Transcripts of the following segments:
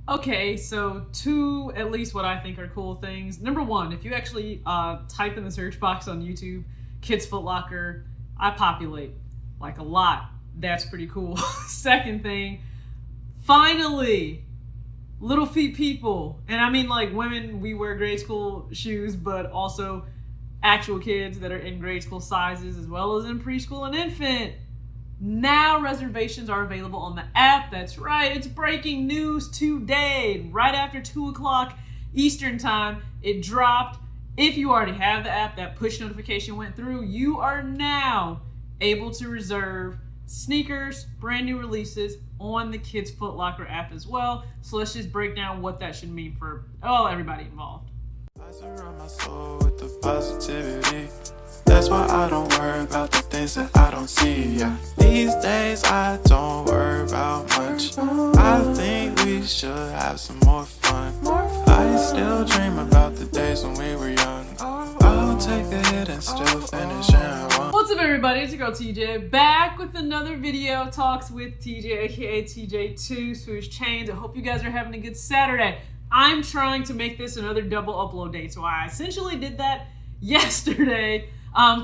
Okay, so two, at least what I think are cool things. Number one, if you actually type in the search box on YouTube, Kids Foot Locker, I populate like a lot. That's pretty cool. Second thing, finally, little feet people. And I mean like women, we wear grade school shoes, but also actual kids that are in grade school sizes as well as in preschool and infant. Now reservations are available on the app. That's right, it's breaking news today, right after 2 o'clock Eastern time. It dropped. If you already have the app, that push notification went through. You are now able to reserve sneakers, brand new releases on the Kids Foot Locker app as well. So let's just break down what that should mean for everybody involved. I surround my soul with the positivity. That's why I don't worry about the things that I don't see. Yeah. These days I don't worry about much. I think we should have some more fun. I still dream about the days when we were young. I'll take the hit and still finish in one. What's up everybody, it's your girl TJ, back with another video, Talks with TJ, aka TJ2 Swoosh Chains. I hope you guys are having a good Saturday. I'm trying to make this another double upload day, so I essentially did that yesterday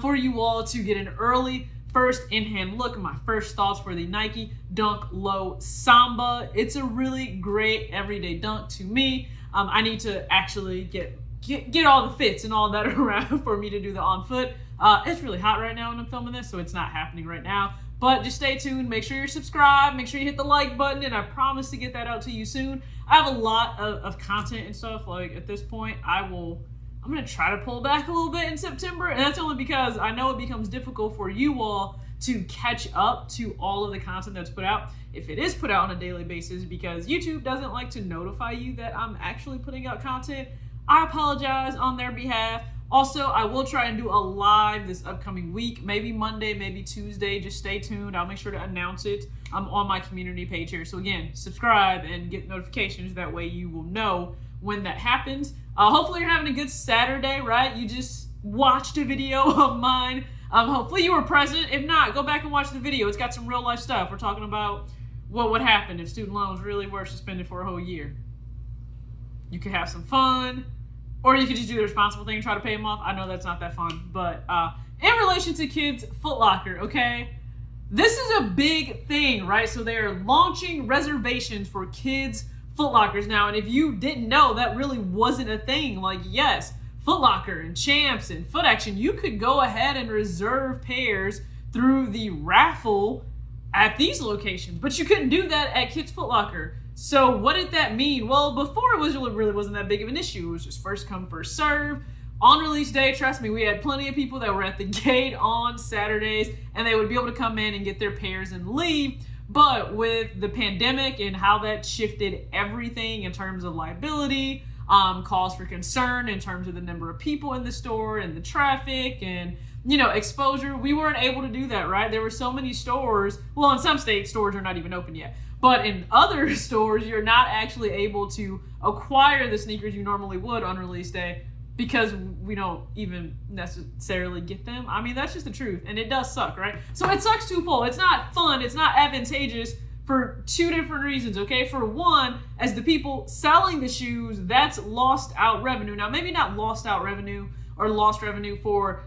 for you all to get an early first in-hand look at my first thoughts for the Nike Dunk Low Samba. It's a really great everyday dunk to me. I need to actually get all the fits and all that around for me to do the on foot. It's really hot right now when I'm filming this, so it's not happening right now. But just stay tuned, make sure you're subscribed, make sure you hit the like button, and I promise to get that out to you soon. I have a lot of content and stuff. Like at this point, I'm gonna try to pull back a little bit in September, and that's only because I know it becomes difficult for you all to catch up to all of the content that's put out, if it is put out on a daily basis, because YouTube doesn't like to notify you that I'm actually putting out content. I apologize on their behalf. Also, I will try and do a live this upcoming week, maybe Monday, maybe Tuesday. Just stay tuned. I'll make sure to announce it on my community page here. So again, subscribe and get notifications. That way you will know when that happens. Hopefully you're having a good Saturday, right? You just watched a video of mine. Hopefully you were present. If not, go back and watch the video. It's got some real life stuff. We're talking about what would happen if student loans really were suspended for a whole year. You could have some fun, or you could just do the responsible thing and try to pay them off. I know that's not that fun, but in relation to Kids Foot Locker, okay? This is a big thing, right? So they are launching reservations for Kids Foot Lockers now, and if you didn't know, that really wasn't a thing. Like, yes, Foot Locker and Champs and Foot Action, you could go ahead and reserve pairs through the raffle at these locations, but you couldn't do that at Kids Foot Locker. So what did that mean? Well, before it really wasn't that big of an issue. It was just first come, first serve. On release day, trust me, we had plenty of people that were at the gate on Saturdays, and they would be able to come in and get their pairs and leave. But with the pandemic and how that shifted everything in terms of liability, cause for concern in terms of the number of people in the store and the traffic and, you know, exposure, we weren't able to do that, right? There were so many stores. Well, in some states, stores are not even open yet. But in other stores, you're not actually able to acquire the sneakers you normally would on release day because we don't even necessarily get them. I mean, that's just the truth, and it does suck, right? So it sucks twofold. It's not fun, it's not advantageous for two different reasons, okay? For one, as the people selling the shoes, that's lost out revenue. Now, maybe not lost out revenue or lost revenue for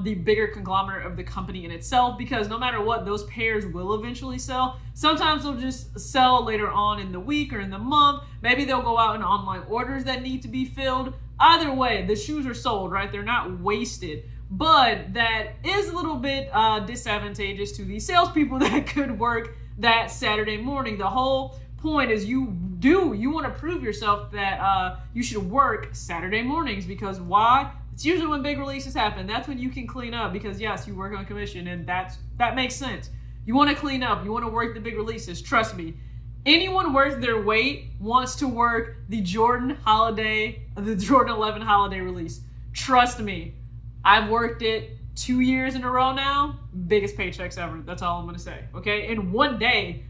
the bigger conglomerate of the company in itself, because no matter what, those pairs will eventually sell. Sometimes they'll just sell later on in the week or in the month. Maybe they'll go out in online orders that need to be filled. Either way, the shoes are sold, right? They're not wasted. But that is a little bit disadvantageous to the salespeople that could work that Saturday morning. The whole point is you want to prove yourself that you should work Saturday mornings, because why? It's usually when big releases happen. That's when you can clean up, because yes, you work on commission, and that makes sense. You want to clean up. You want to work the big releases. Trust me. Anyone worth their weight wants to work the Jordan 11 holiday release. Trust me. I've worked it 2 years in a row now. Biggest paychecks ever. That's all I'm going to say. Okay? In one day,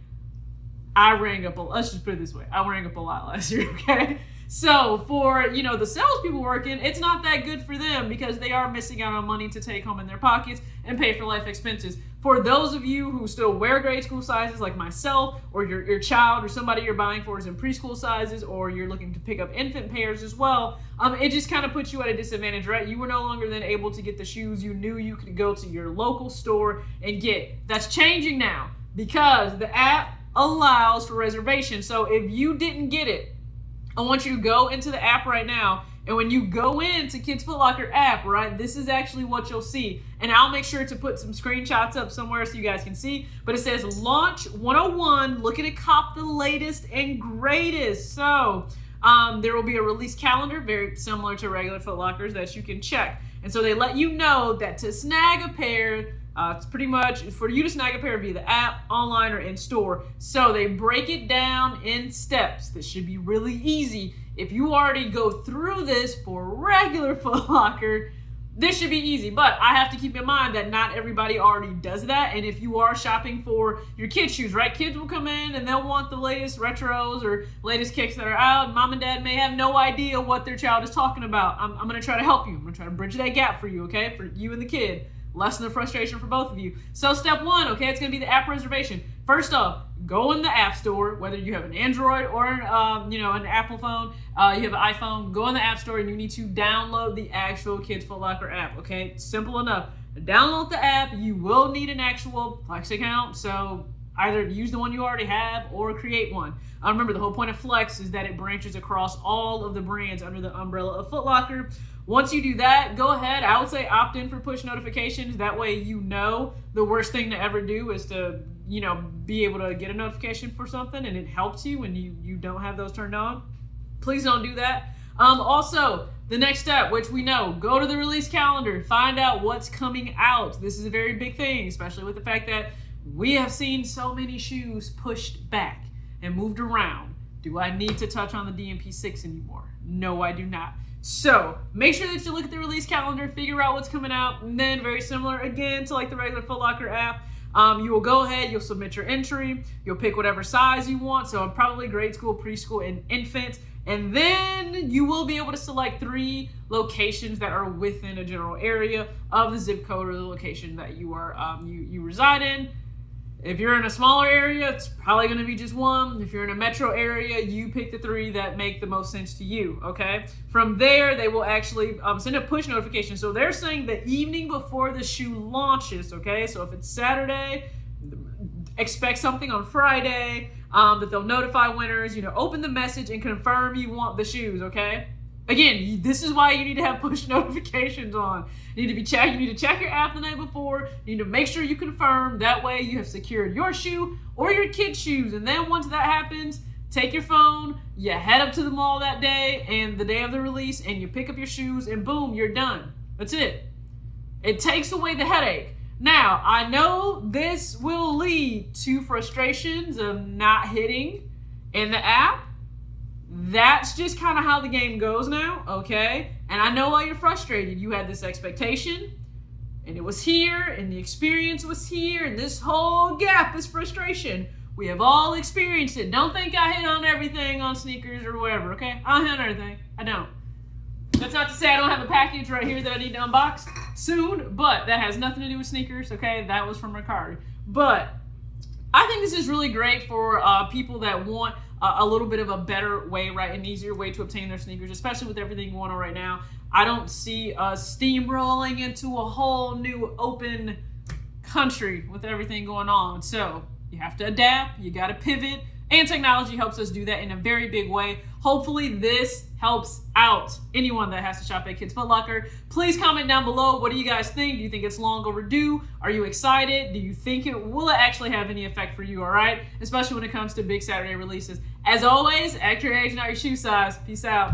I rang up let's just put it this way. I rang up a lot last year, okay? So for, the salespeople working, it's not that good for them because they are missing out on money to take home in their pockets and pay for life expenses. For those of you who still wear grade school sizes like myself, or your child or somebody you're buying for is in preschool sizes, or you're looking to pick up infant pairs as well, it just kind of puts you at a disadvantage, right? You were no longer then able to get the shoes you knew you could go to your local store and get. That's changing now because the app allows for reservations. So if you didn't get it, I want you to go into the app right now. And when you go into Kids Foot Locker app, right, this is actually what you'll see. And I'll make sure to put some screenshots up somewhere so you guys can see. But it says Launch 101, looking to cop the latest and greatest. So there will be a release calendar, very similar to regular Foot Lockers, that you can check. And so they let you know that to snag a pair, it's pretty much for you to snag a pair via the app, online, or in store. So they break it down in steps. This should be really easy. If you already go through this for regular Foot Locker, this should be easy. But I have to keep in mind that not everybody already does that. And if you are shopping for your kids' shoes, right? Kids will come in and they'll want the latest retros or latest kicks that are out. Mom and dad may have no idea what their child is talking about. I'm going to try to help you. I'm going to try to bridge that gap for you, okay? For you and the kid. Lessen the frustration for both of you. So step one, okay, it's going to be the app reservation. First off, go in the app store, whether you have an Android or an Apple phone, you have an iPhone, go in the app store and you need to download the actual Kids Foot Locker app, okay? Simple enough. Download the app. You will need an actual Flex account, so either use the one you already have or create one. Remember, the whole point of Flex is that it branches across all of the brands under the umbrella of Foot Locker. Once you do that, go ahead. I would say opt in for push notifications. That way you know the worst thing to ever do is to, be able to get a notification for something and it helps you when you don't have those turned on. Please don't do that. Also, the next step, which we know, go to the release calendar, find out what's coming out. This is a very big thing, especially with the fact that we have seen so many shoes pushed back and moved around. Do I need to touch on the DMP6 anymore? No, I do not. So make sure that you look at the release calendar, figure out what's coming out, and then very similar again to like the regular Foot Locker app, you will go ahead, you'll submit your entry, you'll pick whatever size you want, so probably grade school, preschool, and infant, and then you will be able to select 3 locations that are within a general area of the zip code or the location that you are you reside in. If you're in a smaller area, it's probably going to be just 1. If you're in a metro area, you pick the 3 that make the most sense to you, okay? From there, they will actually send a push notification. So they're saying the evening before the shoe launches, okay? So if it's Saturday, expect something on Friday, that they'll notify winners, open the message and confirm you want the shoes, okay? Again, this is why you need to have push notifications on. You need to check your app the night before. You need to make sure you confirm. That way you have secured your shoe or your kid's shoes. And then once that happens, take your phone, you head up to the mall that day and the day of the release and you pick up your shoes and boom, you're done. That's it. It takes away the headache. Now, I know this will lead to frustrations of not hitting in the app. That's just kind of how the game goes now, okay? And I know why you're frustrated. You had this expectation, and it was here, and the experience was here, and this whole gap is frustration. We have all experienced it. Don't think I hit on everything on sneakers or whatever, okay? I don't hit on everything. I don't. That's not to say I don't have a package right here that I need to unbox soon, but that has nothing to do with sneakers, okay? That was from Ricardo. But I think this is really great for people that want a little bit of a better way, right, an easier way to obtain their sneakers, especially with everything going on right now. I don't see us steamrolling into a whole new open country with everything going on. So you have to adapt, you got to pivot, and technology helps us do that in a very big way. Hopefully this helps out anyone that has to shop at Kids Foot Locker. Please comment down below. What do you guys think? Do you think it's long overdue? Are you excited? Do you think will it actually have any effect for you, all right? Especially when it comes to big Saturday releases. As always, act your age, not your shoe size. Peace out.